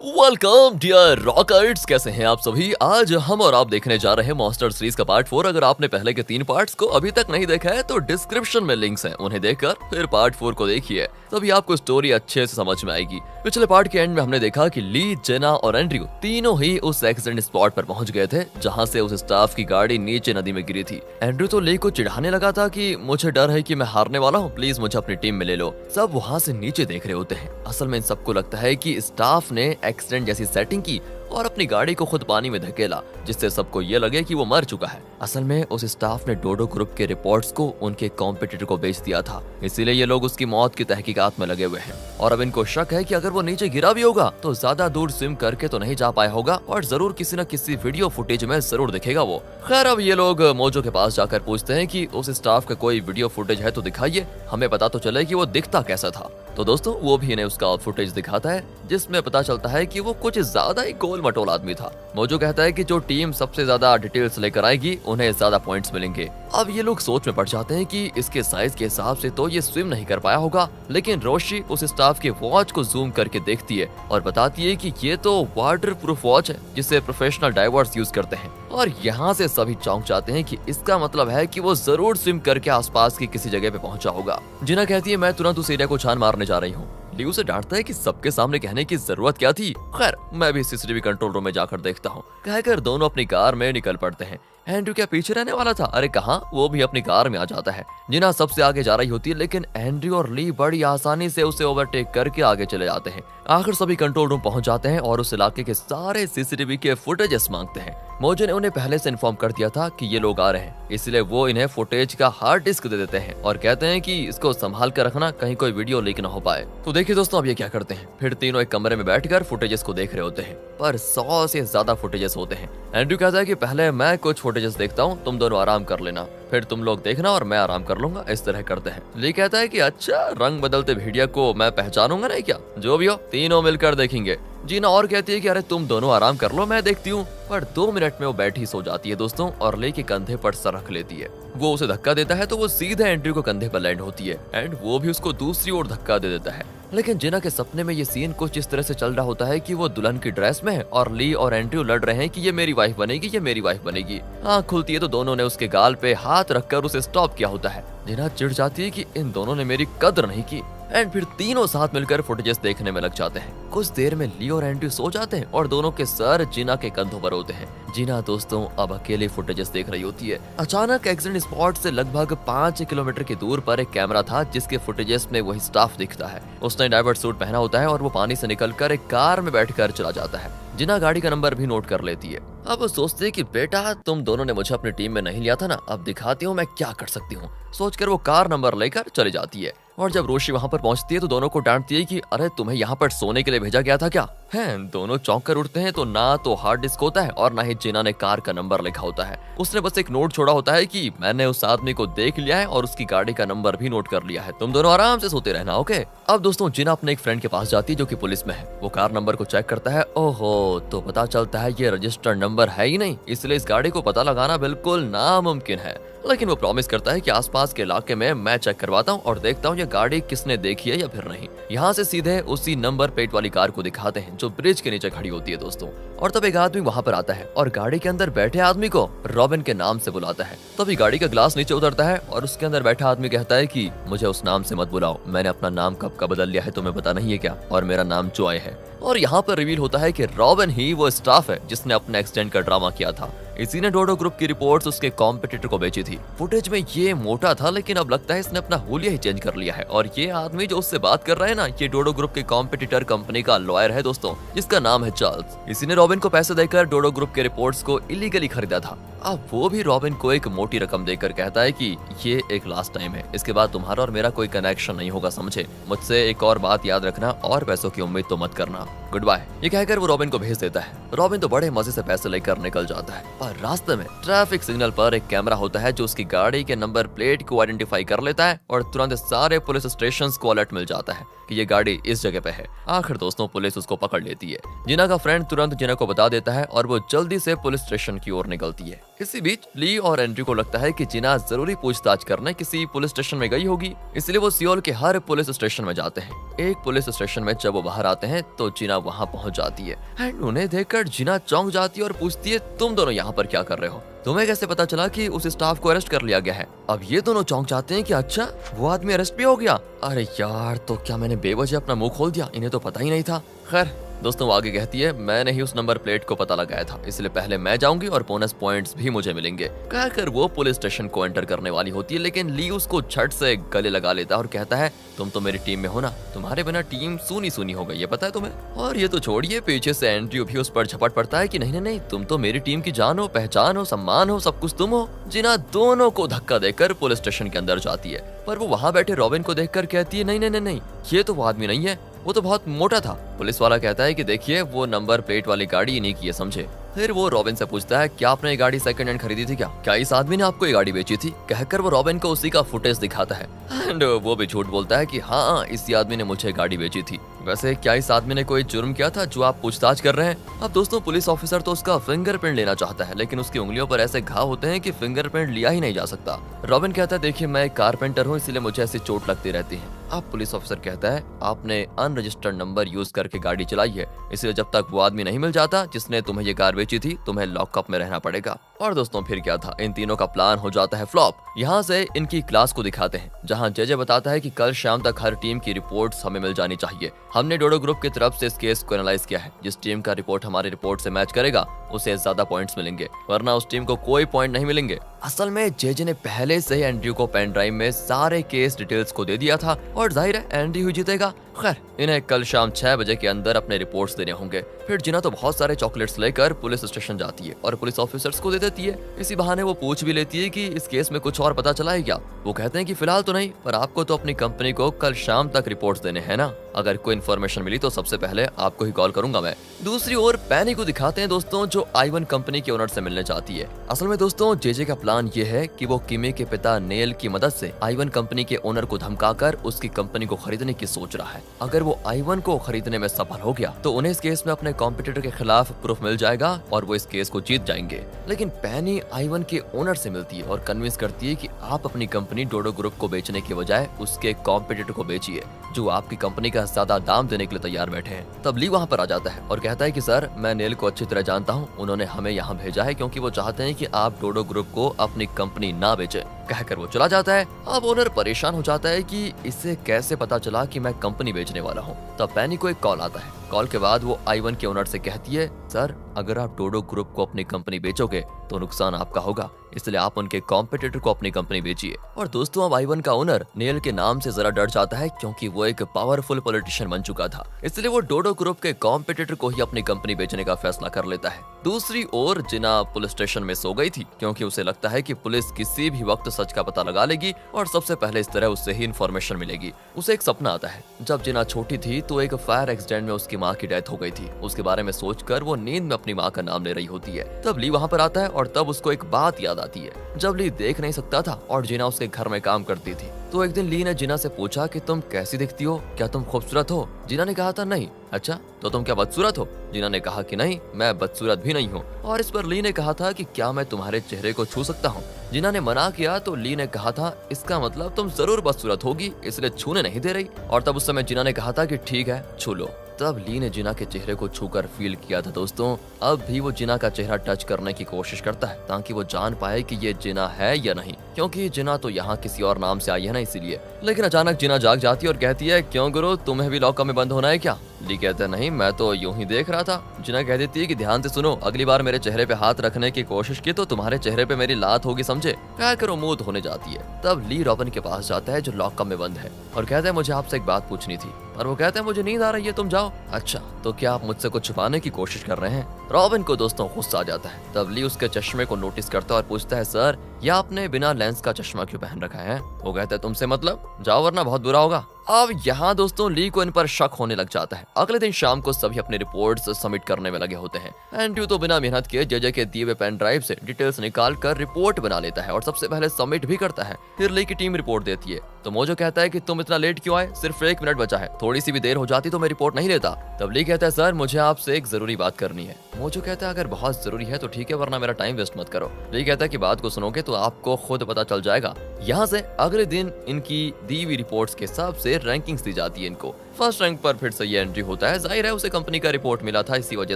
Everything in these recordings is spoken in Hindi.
वेलकम डियर रॉकर्ट्स, कैसे हैं आप सभी। आज हम और आप देखने जा रहे हैं मॉन्स्टर सीरीज का पार्ट 4। अगर आपने पहले के 3 पार्ट्स को अभी तक नहीं देखा है तो डिस्क्रिप्शन में लिंक्स हैं, उन्हें देखकर फिर पार्ट 4 को देखिए, तभी आपको स्टोरी अच्छे से समझ में आएगी। पिछले पार्ट के एंड में हमने देखा कि ली, जेना और एंड्रयू तीनों ही उस एक्सीडेंट स्पॉट पर पहुंच गए थे जहां से उस स्टाफ की गाड़ी नीचे नदी में गिरी थी। एंड्रयू तो ली को चिढ़ाने लगा था कि मुझे डर है कि मैं हारने वाला हूँ, प्लीज मुझे अपनी टीम में ले लो। सब वहाँ से नीचे देख रहे होते हैं। असल में इन सबको लगता है कि स्टाफ ने एक्सीडेंट जैसी सेटिंग की और अपनी गाड़ी को खुद पानी में धकेला, जिससे सबको ये लगे कि वो मर चुका है। असल में उस स्टाफ ने डोडो ग्रुप के रिपोर्ट्स को उनके कॉम्पिटिटर को बेच दिया था, इसीलिए ये लोग उसकी मौत की तहकीकात में लगे हुए हैं। और अब इनको शक है कि अगर वो नीचे गिरा भी होगा तो ज्यादा दूर स्विम करके तो नहीं जा पाया होगा और जरूर किसी न किसी वीडियो फुटेज में जरूर दिखेगा वो। खैर, अब ये लोग मोजो के पास जाकर पूछते हैं कि उस स्टाफ का कोई वीडियो फुटेज है तो दिखाइए, हमें पता तो चले कि वो दिखता कैसा था। तो दोस्तों वो भी इन्हें उसका फुटेज दिखाता है, जिसमें पता चलता है कि वो कुछ ज्यादा ही गोल मटोल आदमी था। मोजो कहता है कि जो टीम सबसे ज्यादा डिटेल्स लेकर आएगी उन्हें ज्यादा पॉइंट्स मिलेंगे। अब ये लोग सोच में पड़ जाते हैं कि इसके साइज के हिसाब से तो ये स्विम नहीं कर पाया होगा, लेकिन रोशी उस स्टाफ के वॉच को जूम करके देखती है और बताती है कि ये तो वाटर प्रूफ वॉच है जिसे प्रोफेशनल डाइवर्स यूज करते हैं। और यहाँ से सभी चौंक जाते हैं कि इसका मतलब है कि वो जरूर स्विम करके आसपास की किसी जगह पे पहुंचा होगा। जिना कहती है मैं तुरंत उस एरिया को छान मारने जा रही हूँ। ली उसे डांटता है कि सबके सामने कहने की जरूरत क्या थी। खैर, मैं भी सीसीटीवी कंट्रोल रूम में जाकर देखता हूँ, कहकर दोनों अपनी कार में निकल पड़ते हैं। एंड्रयू क्या पीछे रहने वाला था? अरे कहाँ, वो भी अपनी कार में आ जाता है। जिना सबसे आगे जा रही होती है, लेकिन एंड्रयू और ली बड़ी आसानी से उसे ओवरटेक करके आगे चले जाते हैं। आखिर सभी कंट्रोल रूम पहुंच जाते हैं और उस इलाके के सारे सीसीटीवी के फुटेजेस मांगते हैं। मोजो ने उन्हें पहले से इन्फॉर्म कर दिया था कि ये लोग आ रहे हैं, इसलिए वो इन्हें फुटेज का हार्ड डिस्क दे देते हैं और कहते हैं कि इसको संभाल कर रखना, कहीं कोई वीडियो लीक न हो पाए। तो देखिए दोस्तों, अब ये क्या करते हैं, फिर तीनों एक कमरे में बैठकर फुटेजेस को देख रहे होते हैं, पर 100 से ज्यादा फुटेजेस होते हैं। एंड्रयू कहता है कि पहले मैं कुछ फुटेजेस देखता हूँ, तुम दोनों आराम कर लेना, फिर तुम लोग देखना और मैं आराम कर लूंगा। इस तरह करते हैं। ली कहता है कि अच्छा, रंग बदलते भेड़िया को मैं पहचानूंगा नहीं क्या? जो भी हो, तीनों मिलकर देखेंगे। जीना और कहती है कि अरे तुम दोनों आराम कर लो, मैं देखती हूँ। पर 2 मिनट में वो बैठी सो जाती है दोस्तों, और ली के कंधे पर सर रख लेती है। वो उसे धक्का देता है तो वो सीधे एंड्रयू को कंधे पर लैंड होती है एंड वो भी उसको दूसरी ओर धक्का दे देता है। लेकिन जिना के सपने में ये सीन कुछ इस तरह से चल रहा होता है कि वो दुल्हन की ड्रेस में है और ली और एंड्रयू लड़ रहे हैं कि ये मेरी वाइफ बनेगी, ये मेरी वाइफ बनेगी। आँख खुलती है तो दोनों ने उसके गाल पे हाथ रखकर उसे स्टॉप किया होता है। जिना चिढ़ जाती है कि इन दोनों ने मेरी कदर नहीं की एंड फिर तीनों साथ मिलकर फुटेजेस देखने में लग जाते हैं। कुछ देर में ली और एंड्रयू सो जाते हैं और दोनों के सर जिना के कंधों पर होते हैं। जिना दोस्तों अब अकेले फुटेजेस देख रही होती है। अचानक एक्सीडेंट स्पॉट से लगभग 5 किलोमीटर की दूर पर एक कैमरा था जिसके फुटेजेस में वही स्टाफ दिखता है। उसने डाइवर्ट सूट पहना होता है और वो पानी से निकलकर एक कार में बैठकर चला जाता है। जिना गाड़ी का नंबर भी नोट कर लेती है। अब वो सोचते है कि बेटा तुम दोनों ने मुझे अपनी टीम में नहीं लिया था ना, अब दिखाती हूँ मैं क्या कर सकती हूँ। सोचकर वो कार नंबर लेकर चली जाती है। और जब रोशी वहाँ पर पहुँचती है तो दोनों को डांटती है कि अरे तुम्हें यहाँ पर सोने के लिए भेजा गया था क्या? हैं, दोनों चौंक कर उठते हैं तो ना तो हार्ड डिस्क होता है और ना ही जिना ने कार का नंबर लिखा होता है। उसने बस एक नोट छोड़ा होता है कि मैंने उस आदमी को देख लिया है और उसकी गाड़ी का नंबर भी नोट कर लिया है, तुम दोनों आराम से सोते रहना, ओके। अब दोस्तों जिना अपने एक फ्रेंड के पास जाती है जो कि पुलिस में है। वो कार नंबर को चेक करता है, ओहो, तो पता चलता है ये रजिस्टर्ड नंबर है ही नहीं, इसलिए इस गाड़ी को पता लगाना बिल्कुल नामुमकिन है। लेकिन वो प्रॉमिस करता है कि आसपास के इलाके में मैं चेक करवाता हूँ और देखता हूँ ये गाड़ी किसने देखी है या फिर नहीं। यहाँ से सीधे उसी नंबर प्लेट वाली कार को दिखाते हैं जो ब्रिज के नीचे खड़ी होती है दोस्तों। और तब एक आदमी वहाँ पर आता है और गाड़ी के अंदर बैठे आदमी को रॉबिन के नाम से बुलाता है। तभी गाड़ी का ग्लास नीचे उतरता है और उसके अंदर बैठा आदमी कहता है कि मुझे उस नाम से मत बुलाओ, मैंने अपना नाम कब का बदल लिया है तुम्हें पता नहीं है क्या, और मेरा नाम जॉय है। और यहाँ पर रिवील होता है कि रॉबिन ही वो स्टाफ है जिसने अपने एक्सीडेंट का ड्रामा किया था। इसी ने डोडो ग्रुप की रिपोर्ट्स उसके कॉम्पिटिटर को बेची थी। फुटेज में ये मोटा था, लेकिन अब लगता है इसने अपना हुलिया ही चेंज कर लिया है। और ये आदमी जो उससे बात कर रहा है ना, ये डोडो ग्रुप के कॉम्पिटिटर कंपनी का लॉयर है दोस्तों, जिसका नाम है चार्ल्स। इसी ने रॉबिन को पैसे देकर डोडो ग्रुप के रिपोर्ट्स को इलीगली खरीदा था। अब वो भी रॉबिन को एक मोटी रकम देकर कहता है कि ये एक लास्ट टाइम है, इसके बाद तुम्हारा और मेरा कोई कनेक्शन नहीं होगा, समझे। मुझसे एक और बात याद रखना, और पैसों की उम्मीद तो मत करना, गुड बाय। ये कहकर वो रॉबिन को भेज देता है। रॉबिन तो बड़े मजे से पैसे लेकर निकल जाता है। पर रास्ते में ट्रैफिक सिग्नल पर एक कैमरा होता है जो उसकी गाड़ी के नंबर प्लेट को आइडेंटिफाई कर लेता है और तुरंत सारे पुलिस स्टेशंस को अलर्ट मिल जाता है कि ये गाड़ी इस जगह पे है। आखिर दोस्तों पुलिस उसको पकड़ लेती है। जिना का फ्रेंड तुरंत जिना को बता देता है और वो जल्दी से पुलिस स्टेशन की ओर निकलती है। इसी बीच ली और एंड्रयू को लगता है कि जिना जरूरी पूछताछ करने किसी पुलिस स्टेशन में गई होगी, इसलिए वो सियोल के हर पुलिस स्टेशन में जाते हैं। एक पुलिस स्टेशन में जब वो बाहर आते हैं तो जिना वहाँ पहुँच जाती है एंड उन्हें देखकर जिना चौंक जाती है और पूछती है, तुम दोनों यहाँ पर क्या कर रहे हो? तुम्हें कैसे पता चला कि उस स्टाफ को अरेस्ट कर लिया गया है? अब ये दोनों चौंक जाते हैं कि अच्छा वो आदमी अरेस्ट भी हो गया। अरे यार, तो क्या मैंने बेवजह अपना मुंह खोल दिया? इन्हें तो पता ही नहीं था। खैर दोस्तों, वो आगे कहती है, मैंने ही उस नंबर प्लेट को पता लगाया था, इसलिए पहले मैं जाऊंगी और बोनस पॉइंट्स भी मुझे मिलेंगे। कहकर वो पुलिस स्टेशन को एंटर करने वाली होती है, लेकिन ली उसको झट से गले लगा लेता है और कहता है, तुम तो मेरी टीम में हो ना, तुम्हारे बिना टीम सूनी सूनी हो गई है, पता है तुम्हें? और ये तो छोड़िए, पीछे से एंड्रयू भी उस पर झपट पड़ता है कि नहीं नहीं नहीं, तुम तो मेरी टीम की जान हो, पहचान हो, सम्मान हो, सब कुछ तुम हो। जिना दोनों को धक्का देकर पुलिस स्टेशन के अंदर जाती है, पर वो वहाँ बैठे रॉबिन को देखकर कहती है, नहीं नहीं नहीं नहीं, ये तो वो आदमी नहीं है, वो तो बहुत मोटा था। पुलिस वाला कहता है कि देखिए वो नंबर प्लेट वाली गाड़ी इन्हीं की है, समझे? फिर वो रॉबिन से पूछता है, क्या आपने ये गाड़ी सेकंड हैंड खरीदी थी क्या इस आदमी ने आपको ये गाड़ी बेची थी? कहकर वो रॉबिन को उसी का फुटेज दिखाता है एंड वो भी झूठ बोलता है कि हाँ, इसी आदमी ने मुझे गाड़ी बेची थी। वैसे क्या इस आदमी ने कोई जुर्म किया था जो आप पूछताछ कर रहे हैं? अब दोस्तों, पुलिस ऑफिसर तो उसका फिंगरप्रिंट लेना चाहता है, लेकिन उसकी उंगलियों पर ऐसे घाव होते हैं कि फिंगरप्रिंट लिया ही नहीं जा सकता। रॉबिन कहता है, देखिए मैं एक कारपेंटर हूँ, इसलिए मुझे ऐसी चोट लगती रहती है। अब पुलिस ऑफिसर कहता है, आपने अनरजिस्टर्ड नंबर यूज करके गाड़ी चलाई है, इसलिए जब तक वो आदमी नहीं मिल जाता जिसने तुम्हें ये कार बेची थी, तुम्हें लॉकअप में रहना पड़ेगा। और दोस्तों फिर क्या था, इन तीनों का प्लान हो जाता है फ्लॉप। यहाँ से इनकी क्लास को दिखाते हैं, जहाँ जेजे बताता है कि कल शाम तक हर टीम की रिपोर्ट्स हमें मिल जानी चाहिए। हमने डोडो ग्रुप की तरफ से इस केस को एनालाइज किया है, जिस टीम का रिपोर्ट हमारी रिपोर्ट से मैच करेगा उसे ज्यादा पॉइंट्स मिलेंगे, वरना उस टीम को कोई पॉइंट नहीं मिलेंगे। असल में जेजे ने पहले से ही एंड्रयू को पेन ड्राइव में सारे केस डिटेल्स को दे दिया था और जाहिर है एंड्रयू जीतेगा। खैर इन्हें कल शाम 6 बजे के अंदर अपने रिपोर्ट्स देने होंगे। फिर जिना तो बहुत सारे चॉकलेट्स लेकर पुलिस स्टेशन जाती है और पुलिस ऑफिसर्स को दे देती है। इसी बहाने वो पूछ भी लेती है कि इस केस में कुछ और पता चला है क्या? वो कहते हैं कि फिलहाल तो नहीं, पर आपको तो अपनी कंपनी को कल शाम तक रिपोर्ट्स देने हैं ना। अगर कोई इन्फॉर्मेशन मिली तो सबसे पहले आपको ही कॉल करूंगा मैं। दूसरी ओर पैनी को दिखाते हैं दोस्तों, जो आई-1 कंपनी के ओनर से मिलने चाहती है। असल में दोस्तों जेजे का प्लान ये है कि वो किमी के पिता नेल की मदद से आई-1 कंपनी के ओनर को धमकाकर उसकी कंपनी को खरीदने की सोच रहा है। अगर वो आई-1 को खरीदने में सफल हो गया तो उन्हें इस केस में अपने कॉम्पिटिटर के खिलाफ प्रूफ मिल जाएगा और वो इस केस को जीत जाएंगे। लेकिन पैनी आई-1 के ओनर से मिलती है और कन्विंस करती है कि आप अपनी कंपनी डोडो ग्रुप को बेचने के बजाय उसके कॉम्पिटिटर को बेचिए, जो आपकी कंपनी का ज्यादा दाम देने के लिए तैयार बैठे हैं। तब ली वहाँ पर आ जाता है और कहता है कि सर, मैं नेल को अच्छी तरह जानता हूँ, उन्होंने हमें यहाँ भेजा है क्योंकि वो चाहते हैं कि आप डोडो ग्रुप को अपनी कंपनी ना बेचे। कहकर वो चला जाता है। अब ओनर परेशान हो जाता है कि इसे कैसे पता चला कि मैं कंपनी बेचने वाला हूँ। तब पैनी को एक कॉल आता है। कॉल के बाद वो आई-1 के ओनर से कहती है, सर अगर आप डोडो ग्रुप को अपनी कंपनी बेचोगे तो नुकसान आपका होगा, इसलिए आप उनके कॉम्पिटिटर को अपनी कंपनी बेचिए। और दोस्तों अब आई-1 का ओनर नेल के नाम से जरा डर जाता है क्योंकि वो एक पावरफुल पॉलिटिशियन बन चुका था, इसलिए वो डोडो ग्रुप के कॉम्पिटिटर को ही अपनी कंपनी बेचने का फैसला कर लेता है। दूसरी ओर जिना पुलिस स्टेशन में सो गई थी क्योंकि उसे लगता है कि पुलिस किसी भी वक्त सच का पता लगा लेगी और सबसे पहले इस तरह उससे ही इन्फॉर्मेशन मिलेगी। उसे एक सपना आता है। जब जिना छोटी थी तो एक फायर एक्सीडेंट में उसकी माँ की डेथ हो गई थी। उसके बारे में सोचकर वो नींद में अपनी माँ का नाम ले रही होती है। तब ली वहाँ पर आता है और तब उसको एक बात याद आती है। जब ली देख नहीं सकता था और जिना उसके घर में काम करती थी, तो एक दिन ली ने जिना से पूछा कि तुम कैसी दिखती हो, क्या तुम खूबसूरत हो? जिना ने कहा था नहीं। अच्छा, तो तुम क्या बदसूरत हो? जिना ने कहा कि नहीं, मैं बदसूरत भी नहीं हूँ। और इस पर ली ने कहा था कि क्या मैं तुम्हारे चेहरे को छू सकता हूँ? जिना ने मना किया तो ली ने कहा था इसका मतलब तुम जरूर बदसूरत होगी, इसलिए छूने नहीं दे रही। और तब उस समय जिना ने कहा था कि ठीक है, छू लो। तब ली ने जिना के चेहरे को छूकर फील किया था दोस्तों। अब भी वो जिना का चेहरा टच करने की कोशिश करता है ताकि वो जान पाए कि ये जिना है या नहीं, क्योंकि जिना तो यहाँ किसी और नाम से आई है ना, इसीलिए। लेकिन अचानक जिना जाग जाती है और कहती है, क्यों गुरु, तुम्हें भी लॉकअप में बंद होना है क्या? ली कहता है नहीं, मैं तो यूं ही देख रहा था। जिना कह देती है कि ध्यान से सुनो, अगली बार मेरे चेहरे पे हाथ रखने की कोशिश की तो तुम्हारे चेहरे पे मेरी लात होगी, समझे? कहकर वो मुंह धोने जाती है। तब ली रॉबिन के पास जाता है जो लॉकअप में बंद है और कहता है मुझे आपसे एक बात पूछनी थी। और वो कहता है मुझे नींद आ रही है, तुम जाओ। अच्छा, तो क्या आप मुझसे कुछ छुपाने की कोशिश कर रहे हैं? रॉबिन को दोस्तों गुस्सा आ जाता है। तब ली उसके चश्मे को नोटिस करता है और पूछता है, सर या आपने बिना लेंस का चश्मा क्यों पहन रखा है? वो कहता है तुमसे मतलब, जाओ वरना बहुत बुरा होगा। अब यहाँ दोस्तों ली को इन पर शक होने लग जाता है। अगले दिन शाम को सभी अपने रिपोर्ट्स सबमिट करने में लगे होते हैं। एंड्रयू तो बिना मेहनत किए जेजे के दिए हुए पेन ड्राइव से डिटेल्स निकाल कर रिपोर्ट बना लेता है और सबसे पहले सबमिट भी करता है। फिर ली की टीम रिपोर्ट देती है तो मोजो कहता है कि तुम इतना लेट क्यों आए, सिर्फ 1 मिनट बचा है, थोड़ी सी भी देर हो जाती तो मैं रिपोर्ट नहीं लेता। तब ली कहता है सर मुझे आपसे एक जरूरी बात करनी है। मोजो कहता है अगर बहुत जरूरी है तो ठीक है, वरना मेरा टाइम वेस्ट मत करो। ली कहता है कि बात को सुनोगे तो आपको खुद पता चल जाएगा। यहाँ से अगले दिन इनकी दी हुई रिपोर्ट्स के हिसाब से रैंकिंग्स दी जाती है इनको। फर्स्ट रैंक पर फिर से ये एंट्री होता है, जाहिर है उसे कंपनी का रिपोर्ट मिला था, इसी वजह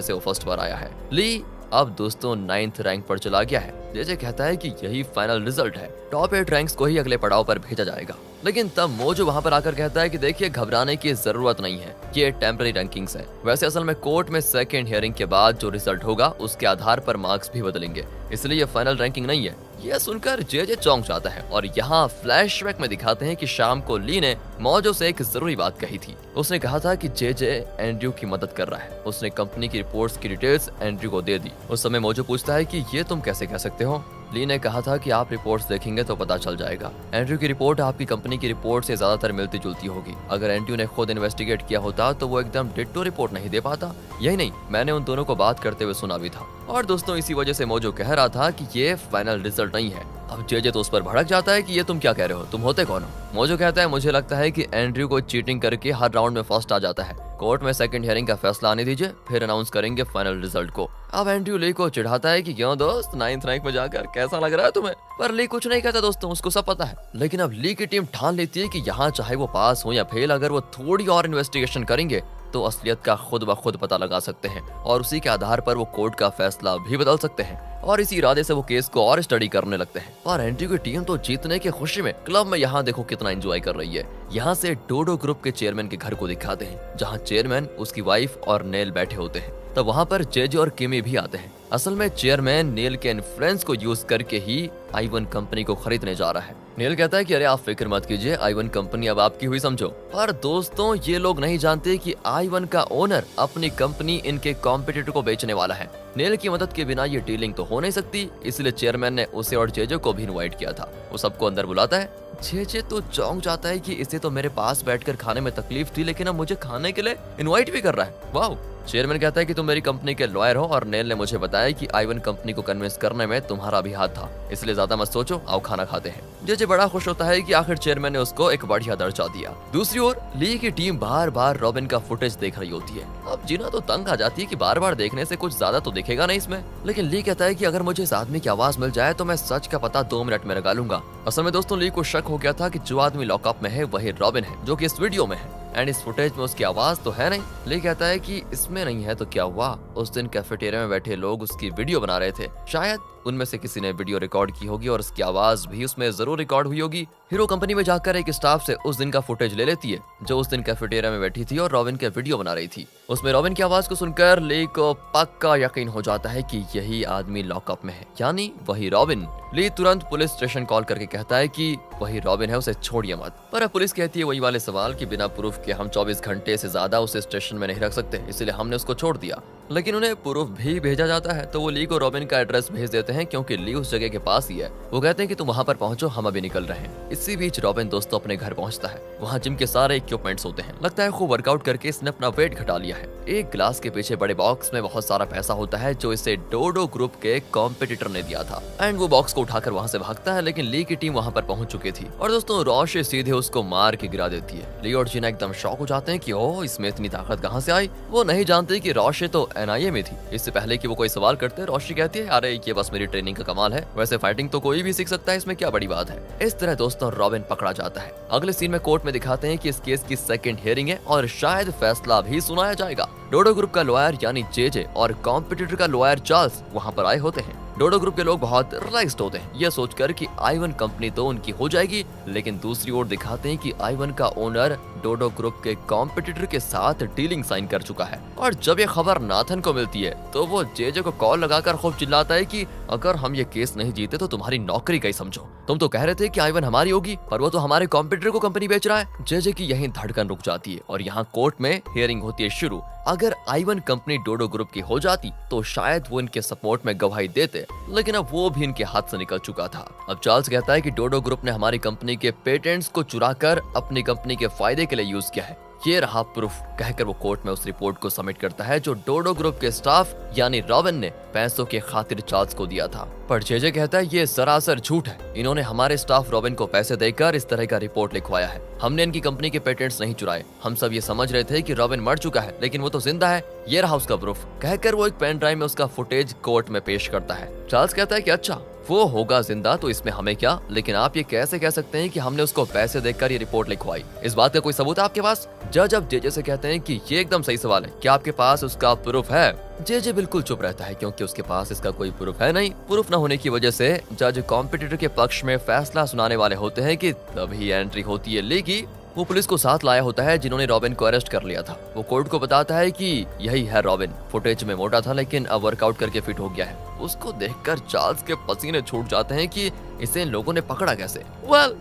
से वो फर्स्ट पर आया है। ली अब दोस्तों 9th रैंक पर चला गया है। जेजे कहता है कि यही फाइनल रिजल्ट है, टॉप 8 रैंक्स को ही अगले पड़ाव पर भेजा जाएगा। लेकिन तब मोजो वहां पर आकर कहता है कि देखिए घबराने की जरूरत नहीं है, ये टेम्पररी रैंकिंग्स है। वैसे असल में कोर्ट में सेकंड हियरिंग के बाद जो रिजल्ट होगा उसके आधार पर मार्क्स भी बदलेंगे, इसलिए ये फाइनल रैंकिंग नहीं है। यह सुनकर जेजे चौंक जाता है और यहाँ फ्लैशबैक में दिखाते हैं कि शाम को ली ने मोजो से एक जरूरी बात कही थी। उसने कहा था कि जेजे एंड्रयू की मदद कर रहा है। उसने कंपनी की रिपोर्ट्स की डिटेल्स एंड्रयू को दे दी। उस समय मोजो पूछता है कि ये तुम कैसे कह सकते हो। ली ने कहा था कि आप रिपोर्ट्स देखेंगे तो पता चल जाएगा। एंड्रयू की रिपोर्ट आपकी कंपनी की रिपोर्ट से ज्यादातर मिलती जुलती होगी। अगर एंड्रयू ने खुद इन्वेस्टिगेट किया होता तो वो एकदम डिट्टो रिपोर्ट नहीं दे पाता। यही नहीं, मैंने उन दोनों को बात करते हुए सुना भी था। और दोस्तों इसी वजह से मोजो कह रहा था कि ये फाइनल रिजल्ट नहीं है। अब जेजे तो उस पर भड़क जाता है कि ये तुम क्या कह रहे हो, तुम होते कौन हो। मोजो कहता है मुझे लगता है कि एंड्रयू को चीटिंग करके हर राउंड में फर्स्ट आ जाता है। कोर्ट में सेकंड हियरिंग का फैसला आने दीजिए, फिर अनाउंस करेंगे फाइनल रिजल्ट को। अब एंड्रयू ली को चिढ़ाता है कि क्यों दोस्त 9th रैंक में जाकर कैसा लग रहा है तुम्हें। पर ली कुछ नहीं कहता दोस्तों, उसको सब पता है। लेकिन अब ली की टीम ठान लेती है कि यहाँ चाहे वो पास हो या फेल, अगर वो थोड़ी और इन्वेस्टिगेशन करेंगे तो असलियत का खुद ब खुद पता लगा सकते हैं और उसी के आधार पर वो कोर्ट का फैसला भी बदल सकते हैं। और इसी इरादे से वो केस को और स्टडी करने लगते हैं। और एंड्रयू की टीम तो जीतने की खुशी में क्लब में यहाँ देखो कितना एंजॉय कर रही है। यहाँ से डोडो ग्रुप के चेयरमैन के घर को दिखाते हैं, जहाँ चेयरमैन, उसकी वाइफ और नेल बैठे होते हैं। तब वहाँ पर जेजे और किमी भी आते हैं। असल में चेयरमैन नेल के इन्फ्लुएंस को यूज करके ही आई1 कंपनी को खरीदने जा रहा है। नेल कहता है कि अरे आप फिक्र मत कीजिए, आई1 कंपनी अब आपकी हुई समझो। पर दोस्तों ये लोग नहीं जानते कि आई1 का ओनर अपनी कंपनी इनके कॉम्पिटिटर को बेचने वाला है। नेल की मदद के बिना ये डीलिंग तो हो नहीं सकती, इसलिए चेयरमैन ने उसे और जेजे को भी इनवाइट किया था। वो सबको अंदर बुलाता है। जेजे तो चौंक जाता है कि इसे तो मेरे पास बैठकर खाने में तकलीफ थी, लेकिन अब मुझे खाने के लिए इनवाइट भी कर रहा है। वाह। चेयरमैन कहता है कि तुम मेरी कंपनी के लॉयर हो और नेल ने मुझे बताया कि आई1 कंपनी को कन्विंस करने में तुम्हारा भी हाथ था, इसलिए ज्यादा मत सोचो, आओ खाना खाते हैं। जेजे बड़ा खुश होता है कि आखिर चेयरमैन ने उसको एक बढ़िया दर्जा दिया। दूसरी ओर ली की टीम बार बार रॉबिन का फुटेज देख रही होती है। अब जीना तो तंग आ जाती है कि बार बार देखने से कुछ ज्यादा तो दिखेगा नहीं इसमें। लेकिन ली कहता है कि अगर मुझे इस आदमी की आवाज मिल जाए तो मैं सच का पता 2 मिनट में लगा लूंगा। असल में दोस्तों ली को शक हो गया था कि जो आदमी लॉकअप में है वही रॉबिन है, जो कि इस वीडियो में है। एंड इस फुटेज में उसकी आवाज तो है नहीं। ली कहता है कि इसमें नहीं है तो क्या हुआ, उस दिन कैफेटेरिया में बैठे लोग उसकी वीडियो बना रहे थे, शायद उनमें से किसी ने वीडियो रिकॉर्ड की होगी और उसकी आवाज भी उसमें जरूर रिकॉर्ड हुई होगी। हीरो कंपनी में जाकर एक स्टाफ से उस दिन का फुटेज ले लेती है, जो उस दिन कैफेटेरिया में बैठी थी और रॉबिन के वीडियो बना रही थी। उसमें रॉबिन की आवाज को सुनकर ली को पक्का यकीन हो जाता है कि यही आदमी लॉकअप में है, यानी वही रॉबिन। ली तुरंत पुलिस स्टेशन कॉल करके कहता है कि वही रॉबिन है, उसे छोड़िए मत। पर पुलिस कहती है वही वाले सवाल कि बिना प्रूफ के हम 24 घंटे से ज्यादा उसे स्टेशन में नहीं रख सकते, इसलिए हमने उसको छोड़ दिया। लेकिन उन्हें प्रूफ भी भेजा जाता है, तो वो ली को रॉबिन का एड्रेस भेज देते हैं, क्योंकि ली उस जगह के पास ही है। वो कहते हैं कि तुम वहाँ पर पहुंचो, हम अभी निकल रहे हैं। इसी बीच रॉबिन दोस्तों अपने घर पहुंचता है। वहाँ जिम के सारे इक्विपमेंट्स होते हैं। लगता है खूब वर्कआउट करके इसने अपना वेट घटा लिया है। एक ग्लास के पीछे बड़े बॉक्स में बहुत सारा पैसा होता है, जो इसे डोडो ग्रुप के कॉम्पिटिटर ने दिया था। एंड वो बॉक्स को उठाकर वहाँ से भागता है, लेकिन ली की टीम वहाँ पर पहुंच चुकी थी और दोस्तों रोशे सीधे उसको मार के गिरा देती है। ली और जीना एकदम शॉक हो जाते हैं कि ओह इसमें इतनी ताकत कहाँ से आई। वो नहीं जानते कि रोशे तो एनआईए में थी। इससे पहले कि वो कोई सवाल करते, रोशे कहती है अरे ये बस मेरी ट्रेनिंग का कमाल है, वैसे फाइटिंग तो कोई भी सीख सकता है, इसमें क्या बड़ी बात है। इस तरह दोस्तों रॉबिन पकड़ा जाता है। अगले सीन में कोर्ट में दिखाते हैं कि इस केस की सेकंड हियरिंग है और शायद फैसला भी सुनाया जाएगा। डोडो ग्रुप का लॉयर यानी जेजे और कॉम्पिटिटर का लॉयर चार्ल्स वहाँ पर आए होते हैं। डोडो ग्रुप के लोग बहुत रिलैक्स्ड होते हैं, ये सोचकर कि आई1 कंपनी तो उनकी हो जाएगी। लेकिन दूसरी ओर दिखाते हैं कि आई1 का ओनर डोडो ग्रुप के कॉम्पिटिटर के साथ डीलिंग साइन कर चुका है। और जब ये खबर नाथन को मिलती है तो वो जेजे को कॉल लगाकर खूब चिल्लाता है कि अगर हम ये केस नहीं जीते तो तुम्हारी नौकरी गई समझो। तुम तो कह रहे थे कि आई1 हमारी होगी, पर वो तो हमारे कॉम्पिटिटर को कंपनी बेच रहा है। जेजे की यही धड़कन रुक जाती है और यहाँ कोर्ट में हियरिंग होती है शुरू। अगर आई1 कंपनी डोडो ग्रुप की हो जाती तो शायद वो इनके सपोर्ट में गवाही देते, लेकिन अब वो भी इनके हाथ से निकल चुका था। अब चार्ल्स कहता है कि डोडो ग्रुप ने हमारी कंपनी के पेटेंट्स को चुराकर अपनी कंपनी के फायदे के लिए यूज किया है। ये रहा प्रूफ, कहकर वो कोर्ट में उस रिपोर्ट को सबमिट करता है जो डोडो ग्रुप के स्टाफ यानी रॉबिन ने पैसों के खातिर चार्ल्स को दिया था। पर जेजे कहता है ये सरासर झूठ है, इन्होंने हमारे स्टाफ रॉबिन को पैसे देकर इस तरह का रिपोर्ट लिखवाया है। हमने इनकी कंपनी के पेटेंट्स नहीं चुराए, हम सब ये समझ रहे थे कि रॉबिन मर चुका है, लेकिन वो तो जिंदा है, ये रहा उसका प्रूफ, कहकर वो एक पेन ड्राइव में उसका फुटेज कोर्ट में पेश करता है। चार्ल्स कहता है कि अच्छा वो होगा जिंदा तो इसमें हमें क्या, लेकिन आप ये कैसे कह सकते हैं कि हमने उसको पैसे देकर ये रिपोर्ट लिखवाई, इस बात का कोई सबूत है आपके पास? जज अब जेजे से कहते हैं कि ये एकदम सही सवाल है, क्या आपके पास उसका प्रूफ है? जेजे बिल्कुल चुप रहता है क्योंकि उसके पास इसका कोई प्रूफ है नहीं। प्रूफ न होने की वजह से जज कॉम्पिटिटर के पक्ष में फैसला सुनाने वाले होते हैं कि तभी एंट्री होती है लेगी। वो पुलिस को साथ लाया होता है जिन्होंने रॉबिन को अरेस्ट कर लिया था। वो कोर्ट को बताता है कि यही है रॉबिन, फुटेज में मोटा था लेकिन अब वर्कआउट करके फिट हो गया है। उसको देखकर चार्ल्स के पसीने छूट जाते हैं कि इसे इन लोगों ने पकड़ा कैसे।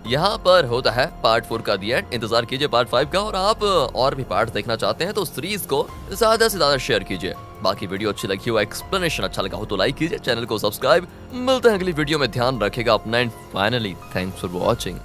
यहाँ पर होता है पार्ट 4 का दी एंड। इंतजार कीजिए पार्ट 5 का, और आप और भी पार्ट देखना चाहते हैं तो सीरीज को ज्यादा से ज्यादा शेयर कीजिए। बाकी वीडियो अच्छी लगी हो, एक्सप्लेनेशन अच्छा लगा हो तो लाइक कीजिए, चैनल को सब्सक्राइब। मिलते हैं अगली वीडियो में, ध्यान रखेगा अपना and finally thanks for watching.